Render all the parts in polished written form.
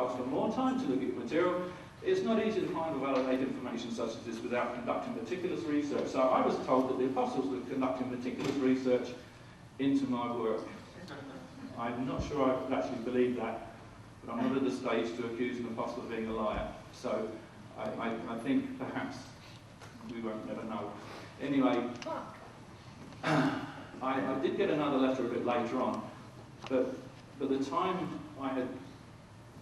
asked for more time to look at material. It's not easy to find or validate information such as this without conducting meticulous research. So I was told that the apostles were conducting meticulous research into my work. I'm not sure I actually believe that, but I'm not at the stage to accuse an apostle of being a liar. So I think perhaps we won't never know. Anyway, I did get another letter a bit later on, but by the time I had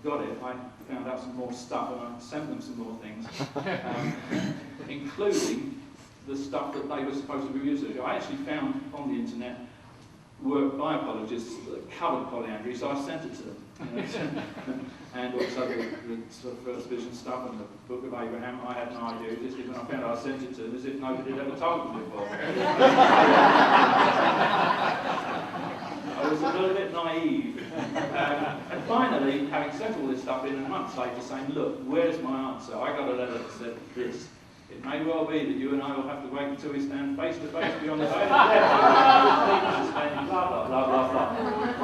got it, I found out some more stuff, and I sent them some more things, including the stuff that they were supposed to be researching. I actually found on the internet work by apologists that covered polyandry, so I sent it to them. And also the sort of first vision stuff and the Book of Abraham. I had no idea. Just when I found out, I sent it to them as if nobody had ever told them before. I was a little bit naive. And finally, having sent all this stuff in, and months later saying, look, where's my answer? I got a letter that said this. It may well be that you and I will have to wait until we stand face to face beyond the veil of death. Blah, blah, blah, blah, blah.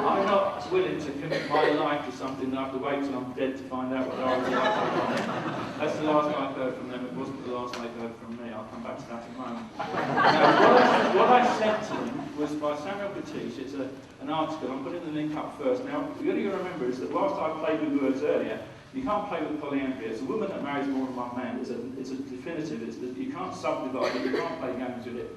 I'm not willing to commit my life to something that I have to wait till I'm dead to find out what I was like. That's the last I've heard from them. It wasn't the last they heard from me. I'll come back to that in a moment. Now, what I sent to them was by Samuel Patish. It's an article. I'm putting the link up first. Now, what you've got to remember is that whilst I played with words earlier, you can't play with polyandry. It's a woman that marries more than one man. It's a definitive. It's that you can't subdivide it. You can't play games with it.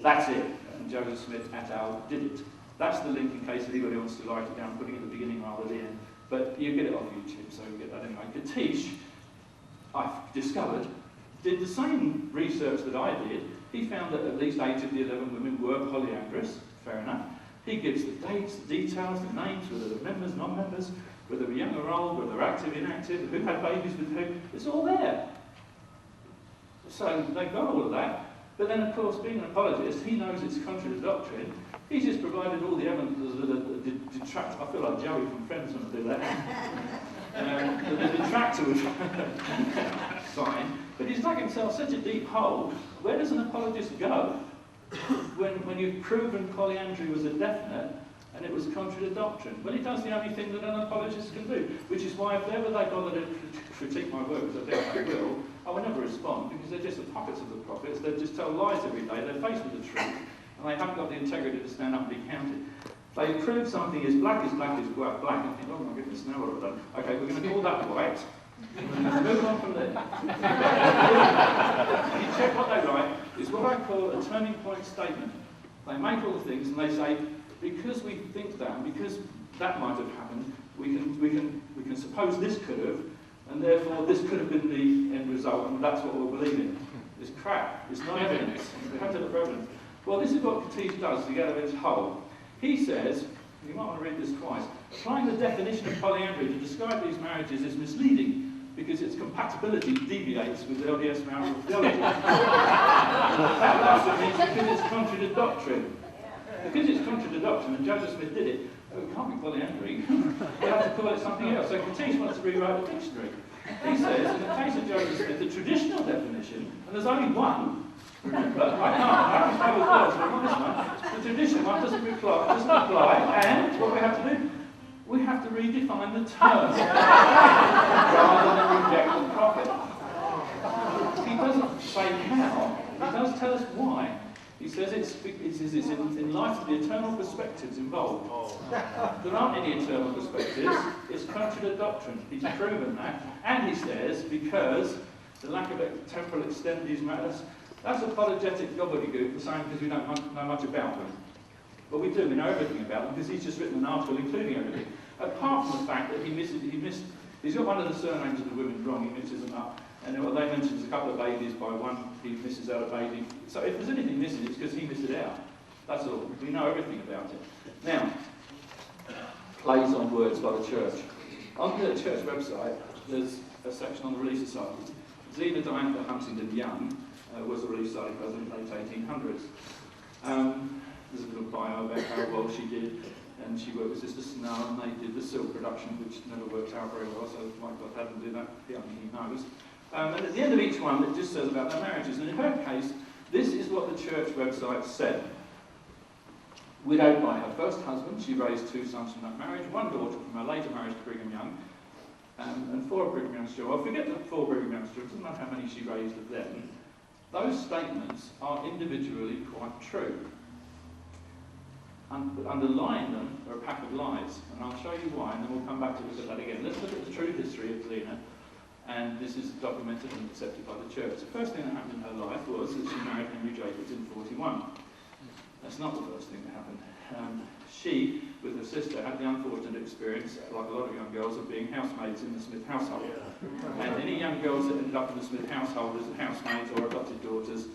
That's it. And Joseph Smith et al. Did it. That's the link in case anybody wants to write it down, putting it at the beginning rather than the end. But you get it off YouTube, so you get that anyway. Patish, I've discovered, did the same research that I did. He found that at least 8 of the 11 women were polyandrous. Fair enough. He gives the dates, the details, the names, whether they're members, non-members, whether they're young or old, whether they're active, inactive, who had babies with who. It's all there. So they've got all of that. But then, of course, being an apologist, he knows it's contrary to doctrine. He's just provided all the evidence that detract. I feel like Joey from Friends when I do that. The detractor would fine. But he's dug himself such a deep hole. Where does an apologist go when you've proven polyandry was a definite and it was contrary to doctrine? Well, he does the only thing that an apologist can do, which is why if ever they bother to critique my work, as I doubt they will, I will never respond, because they're just the puppets of the prophets. They just tell lies every day. They're faced with the truth, and they haven't got the integrity to stand up and be counted. They prove something is black, and think, oh my goodness, now what have I done? Okay, we're going to call that white. Move on from there. You check what they write. It's what I call a turning point statement. They make all the things, and they say, because we think that, and because that might have happened, we can suppose this could have, and therefore this could have been the end result, and that's what we're believing. It's crap. It's not evidence. We have to look for evidence. Well, this is what Patish does to get out of its hole. He says, you might want to read this twice, applying the definition of polyandry to describe these marriages is misleading because its compatibility deviates with LDS marital theology. That last means because it's contrary to doctrine. Because it's contrary to doctrine, and Joseph Smith did it, it can't be polyandry. We have to call it something else. So Patish wants to rewrite the dictionary. He says, in the case of Joseph Smith, the traditional definition, and there's only one, remember, I can't play with words, but on this one, the traditional one doesn't apply, and what we have to do? We have to redefine the term rather than reject the prophet. He doesn't say how, he does tell us why. He says it's in light of the eternal perspectives involved. There aren't any eternal perspectives, it's contrary to doctrine. He's proven that. And he says, because the lack of temporal extent of these matters, that's apologetic gobbledygook for saying because we don't know much about them. But we do, we know everything about them because he's just written an article including everything. Apart from the fact that he's got one of the surnames of the women wrong, he mixes them up. And what they mention is a couple of babies by one, he misses out a baby. So if there's anything missing, it's because he missed it out. That's all. We know everything about it. Now, plays on words by the church. On the church website, there's a section on the Relief Society. Xena Diantha Huntington Young was a Relief Society president in the late 1800s. There's a little bio about how well she did, and she worked with Sister Snow, and they did the silk production, which never worked out very well, so my God had them do that, he knows. And at the end of each one, it just says about their marriages, and in her case, this is what the church website said. Widowed by her first husband, she raised 2 sons from that marriage, 1 daughter from her later marriage to Brigham Young. and 4 Brigham Young's children. Well, forget the 4 Brigham Young's children, doesn't matter how many she raised of them. Those statements are individually quite true. But underlying them are a pack of lies, and I'll show you why, and then we'll come back to look at that again. Let's look at the true history of Xena, and this is documented and accepted by the church. The first thing that happened in her life was that she married Henry Jacobs in 41. That's not the first thing that happened. She, with her sister, had the unfortunate experience, like a lot of young girls, of being housemaids in the Smith household. And any young girls that ended up in the Smith household as housemaids or adopted daughters,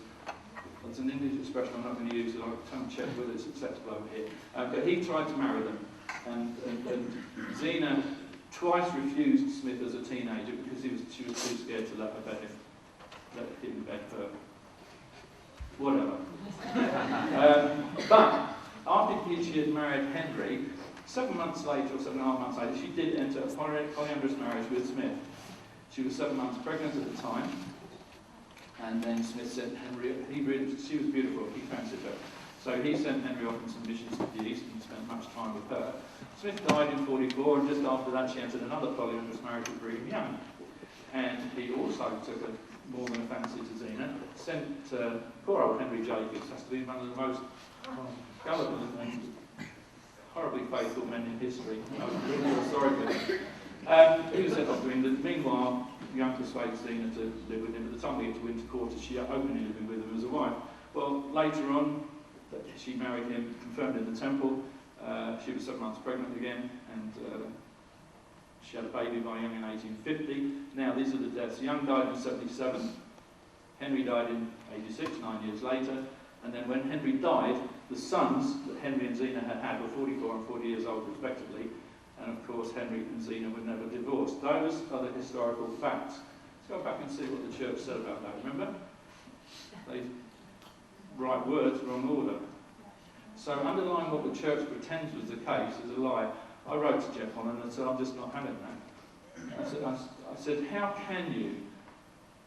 that's an English expression I'm not going to use, I'll come check whether it's acceptable over here. But he tried to marry them, and Xena twice refused Smith as a teenager because she was too scared to let him bed her. Whatever. But after she had married Henry, 7 months later, or 7.5 months later, she did enter a polyamorous marriage with Smith. She was 7 months pregnant at the time, and then Smith sent Henry, she was beautiful, he fancied her. So he sent Henry off on some missions to the east and spent much time with her. Smith died in 44, and just after that she entered another polyamorous marriage with Brigham Young. And he also took more than a fancy to Xena, sent poor old Henry Jacobs, has to be one of the most gullible and horribly faithful men in history. I really feel sorry for him. He was sent off to England. Meanwhile, Young persuaded Xena to live with him. At the time we get to winter quarters, she openly living with him as a wife. Well, later on, she married him, confirmed in the temple. She was 7 months pregnant again, and she had a baby by Young in 1850. Now, these are the deaths. Young died in 77. Henry died in 86, 9 years later. And then when Henry died, the sons that Henry and Xena had were 44 and 40 years old, respectively. And of course, Henry and Xena were never divorced. Those are the historical facts. Let's go back and see what the church said about that. Remember? They write words, wrong order. So underlying what the church pretends was the case is a lie. I wrote to Jeff Holland and said, I'm just not having that. I said, how can you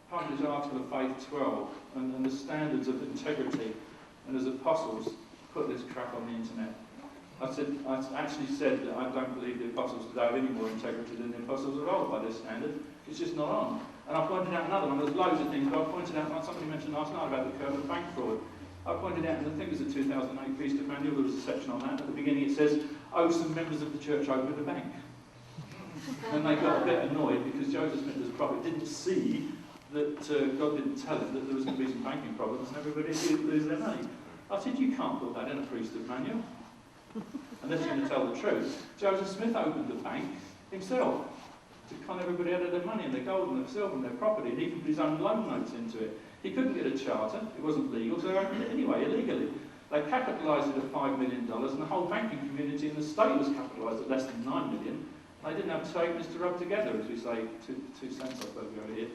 publish Article of Faith 12 and the standards of integrity and as apostles put this crap on the internet? I actually said that I don't believe the apostles today have any more integrity than the apostles of old by this standard. It's just not on. And I pointed out another one. There's loads of things, but I pointed out, like somebody mentioned last night about the Kirtland bank fraud. I pointed out, and I think it was a 2008 Feast of Manual, there was a section on that. At the beginning it says, oh, some members of the church opened a bank. And they got a bit annoyed because Joseph Smith as a prophet didn't see that God didn't tell him that there was going to be some banking problems and everybody would lose their money. I said, you can't put that in a priesthood manual. Unless you're going to tell the truth. Joseph Smith opened the bank himself to con everybody out of their money and their gold and their silver and their property, and he put his own loan notes into it. He couldn't get a charter, it wasn't legal, so they opened it anyway, illegally. They capitalised it at $5 million, and the whole banking community in the state was capitalised at less than $9 million. They didn't have two acres to rub together, as we say, 2 cents, I suppose, over here.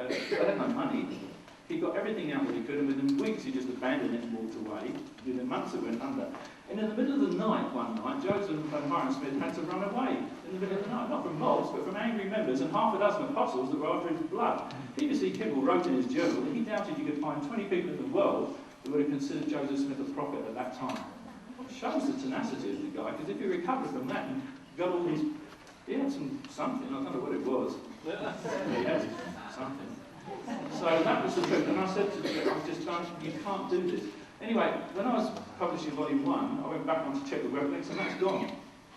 They had no money. He got everything out that he could, and within weeks he just abandoned it and walked away. Within months it went under. And in the middle of the night, one night, Joseph and Myron Smith had to run away. In the middle of the night, not from mobs, but from angry members and half a dozen apostles that were after his blood. BBC Kibble wrote in his journal that he doubted you could find 20 people in the world who would have considered Joseph Smith a prophet at that time. It shows the tenacity of the guy, because if he recovered from that and got all these... He had something, I don't know what it was. He had something. So that was the truth, and I said to him, you can't do this. Anyway, when I was publishing Volume 1, I went back on to check the web links, and that's gone.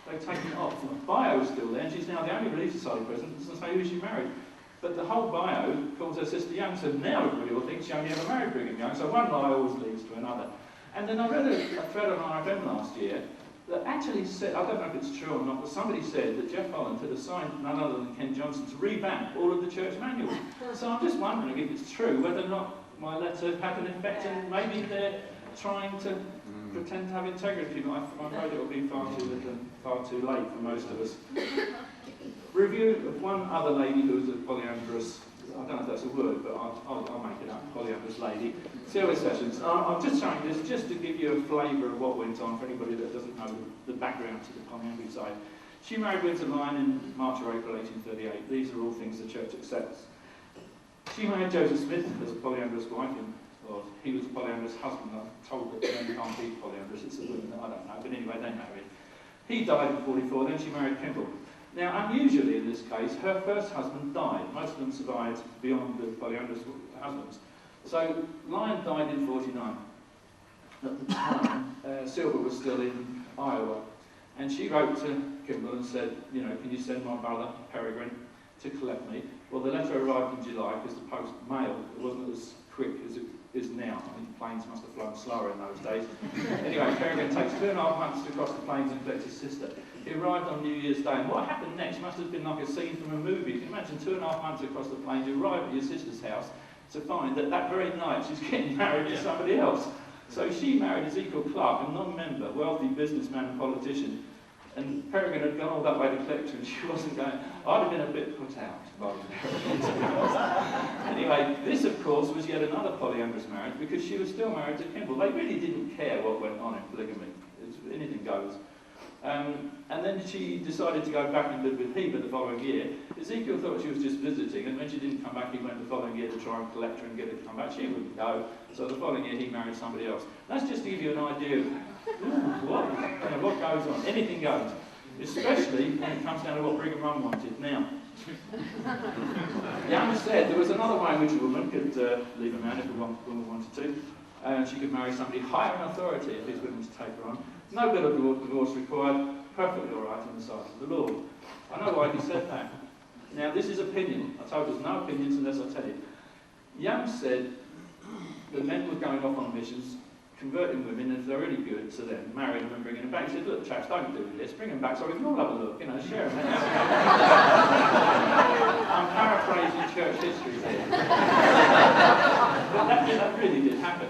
They've taken it off. The bio's still there, and she's now the only Relief Society president that doesn't say who she married. But the whole bio calls her sister Young, so now everybody will think she only ever married Brigham Young, so one lie always leads to another. And then I read a thread on RFM last year that actually said, I don't know if it's true or not, but somebody said that Jeff Holland had assigned none other than Ken Johnson to revamp all of the church manuals. So I'm just wondering if it's true, whether or not my letter had an effect, and maybe they're trying to pretend to have integrity, but I'm afraid it will be far too little and far too late for most of us. Review of one other lady who was a polyamorous, I don't know if that's a word, but I'll make it up, polyamorous lady. C.O.S. Sessions. I'm just showing this just to give you a flavour of what went on for anybody that doesn't know the background to the polyamory side. She married Windsor Lyon in March or April 1838. These are all things the church accepts. She married Joseph Smith as a polyamorous wife, or he was a polyamorous husband. I'm told that men can't be polyamorous, it's a woman that I don't know, but anyway, they married. He died in 44, then she married Kimball. Now, unusually in this case, her first husband died. Most of them survived beyond the polyamorous husbands. So, Lyon died in 49. At the time, Silver was still in Iowa. And she wrote to Kimball and said, you know, can you send my brother, Peregrine, to collect me? Well, the letter arrived in July because the post mail, it wasn't as quick as it is now. I mean, planes must have flown slower in those days. Anyway, Peregrine takes 2.5 months to cross the plains and collect his sister. He arrived on New Year's Day, and what happened next must have been like a scene from a movie. You can imagine 2.5 months across the plains, you arrive at your sister's house to find that that very night she's getting married to somebody else. So she married Ezekiel Clark, a non-member, wealthy businessman and politician. And Peregrine had gone all that way to collect her, and she wasn't going. I'd have been a bit put out by Peregrine, to be honest. Anyway, this, of course, was yet another polyamorous marriage because she was still married to Kimball. They really didn't care what went on in polygamy. Anything goes. And then she decided to go back and live with Heber the following year. Ezekiel thought she was just visiting, and when she didn't come back, he went the following year to try and collect her and get her to come back. She wouldn't go, so the following year he married somebody else. That's just to give you an idea of what goes on. Anything goes, especially when it comes down to what Brigham Young wanted. Now, Young said there was another way in which a woman could leave a man if a woman wanted to, and she could marry somebody higher in authority if he's willing to take her on. No bill of divorce required, perfectly all right in the sight of the Lord. I know why he said that. Now, this is opinion. I told you there's no opinions unless I tell you. Young said that men were going off on missions, converting women, and if they're really good to them, marrying them and bringing them back. He said, look, chaps, don't do this. Bring them back so we can all have a look, you know, share them. I'm paraphrasing church history here. But that really did happen.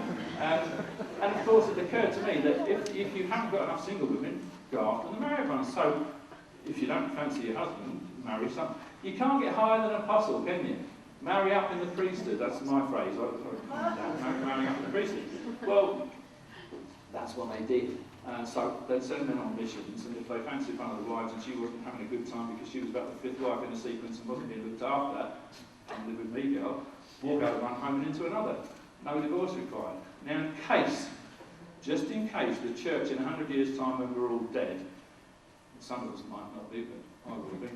And of course, it occurred to me that if you haven't got enough single women, go after the married ones. So, if you don't fancy your husband, marry some. You can't get higher than an apostle, can you? Marry up in the priesthood, that's my phrase. Marrying up in the priesthood. Well, that's what they did. So they'd send men on missions, and if they fancied one of the wives and she wasn't having a good time because she was about the 5th wife in the sequence and wasn't being looked after, come live with me, girl, walk out of one home and into another. No divorce required. Now, in case, just in case, the church in 100 years' time when we're all dead, some of us might not be, but I will be,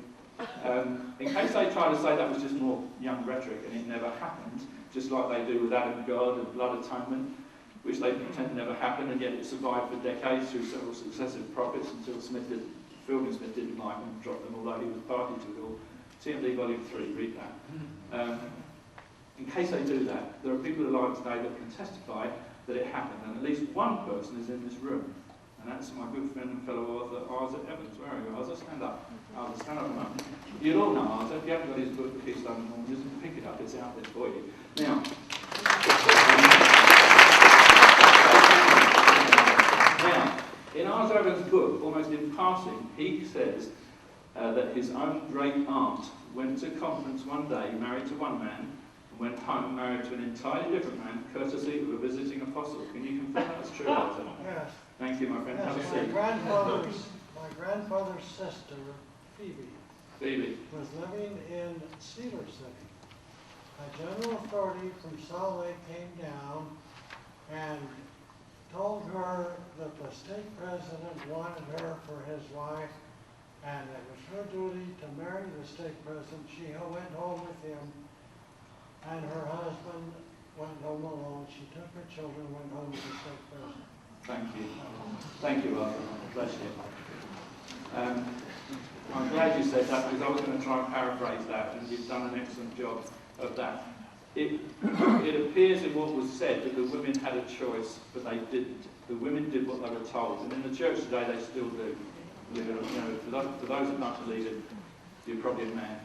in case they try to say that was just more young rhetoric and it never happened, just like they do with Adam God and blood atonement, which they pretend never happened, and yet it survived for decades through several successive prophets until Fielding Smith didn't like them and dropped them, although he was party to it all. TMD Volume 3, read that. In case they do that, there are people alive today that can testify that it happened, and at least one person is in this room, and that's my good friend and fellow author, Arthur Evans. Where are you, Arthur? Stand up. Arthur, stand up a moment. You'll all know Arthur. If you haven't got his book, The Keystone of Mormonism, pick it up. It's out there for you. Now, in Arthur Evans' book, almost in passing, he says that his own great aunt went to conference one day, married to one man, went home married to an entirely different man, courtesy of a visiting apostle. Can you confirm that's true, Arthur? Yes. Thank you, my friend. Have a Yes, seat. my grandfather's sister, Phoebe, was living in Cedar City. A general authority from Salt Lake came down and told her that the state president wanted her for his wife, and it was her duty to marry the state president. She went home with him, and her husband went home alone. She took her children, went home with the state president. Thank you. Thank you, Arthur. Bless you. I'm glad you said that because I was going to try and paraphrase that, and you've done an excellent job of that. It appears in what was said that the women had a choice, but they didn't. The women did what they were told, and in the church today they still do. For those who don't believe it, you're probably a man.